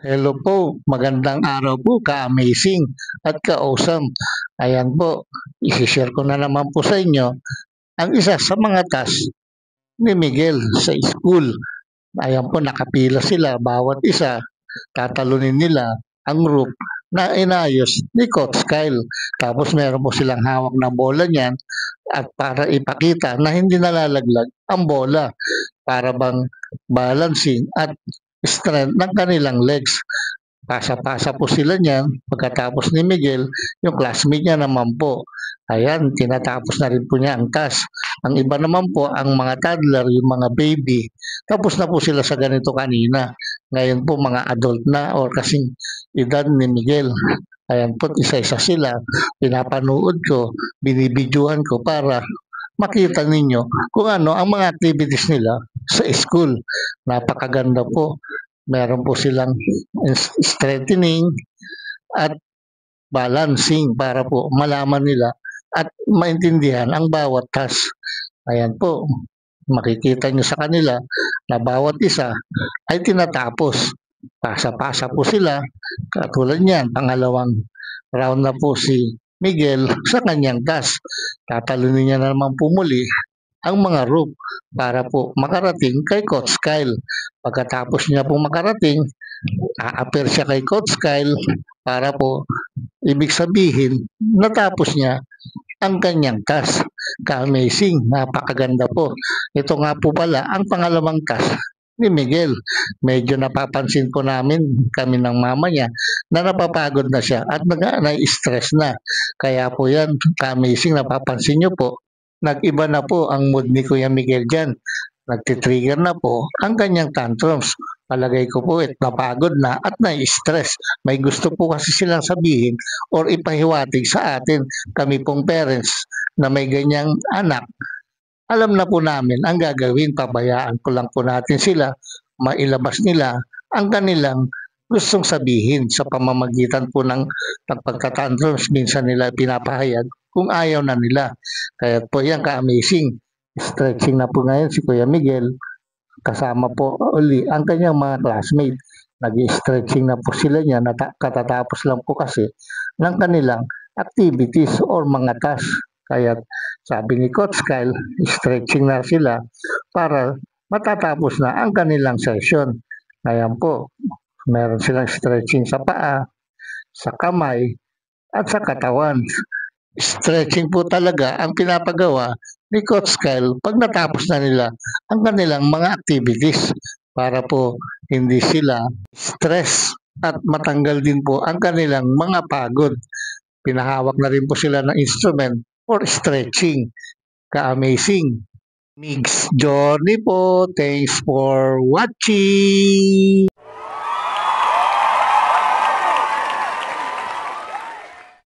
Hello po, magandang araw po, ka-amazing at ka-awesome. Ayan po, isi-share ko na naman po sa inyo ang isa sa mga task ni Miguel sa school. Ayan po, nakapila sila, bawat isa, tatalunin nila ang group na inayos ni Coach Kyle. Tapos meron po silang hawak na bola niyan at para ipakita na hindi nalalaglag ang bola para bang balancing at strength ng kanilang legs. Pasa-pasa po sila niyan. Pagkatapos ni Miguel, yung classmate niya naman po. Ayan, tinatapos na rin po niya ang task. Ang iba naman po, ang mga toddler, yung mga baby, tapos na po sila sa ganito kanina. Ngayon po, mga adult na or kasing edad ni Miguel. Ayan po, isa-isa sila. Pinapanood ko, binibidyohan ko para makita ninyo kung ano ang mga activities nila sa school. Napakaganda po. Meron po silang strengthening at balancing para po malaman nila at maintindihan ang bawat task. Ayan po, makikita nyo sa kanila na bawat isa ay tinatapos. Pasa-pasa po sila. Katulad niyan, pangalawang round na po si Miguel sa kanyang task. Tatalunin niya na naman po muli ang mga rope para po makarating kay Coach Kyle. Pagkatapos niya po makarating, a-appear siya kay Coach Kyle para po ibig sabihin natapos niya ang kanyang task. Ka-amazing, napakaganda po. Ito nga po pala ang pangalawang task ni Miguel. Medyo napapansin po namin kami ng mama niya na napapagod na siya at na-stress na. Kaya po yan, ka-amazing, napapansin niyo po, nag-iba na po ang mood ni Kuya Miguel dyan. Nagtitrigger na po ang kanyang tantrums. Palagay ko po napagod na at na-stress. May gusto po kasi silang sabihin or ipahiwatig sa atin, kami pong parents na may ganyang anak. Alam na po namin ang gagawin, pabayaan ko lang po natin sila, mailabas nila ang kanilang gustong sabihin sa pamamagitan po ng pagpagtatantrums. Minsan nila pinapahayag kung ayaw na nila. Kaya po yan, ka-amazing. Stretching na po ngayon si Kuya Miguel, kasama po uli ang kanyang mga classmate. Nag-stretching na po sila niya, katatapos lang po kasi ng kanilang activities or mga tasks. Kaya sabi ni Coach Kyle, stretching na sila para matatapos na ang kanilang session. Ngayon po, meron silang stretching sa paa, sa kamay, at sa katawan. Stretching po talaga ang pinapagawa ni Coach Kyle pag natapos na nila ang kanilang mga activities para po hindi sila stress at matanggal din po ang kanilang mga pagod. Pinahawak na rin po sila ng instrument for stretching. Ka-amazing. Mix Journey po. Thanks for watching.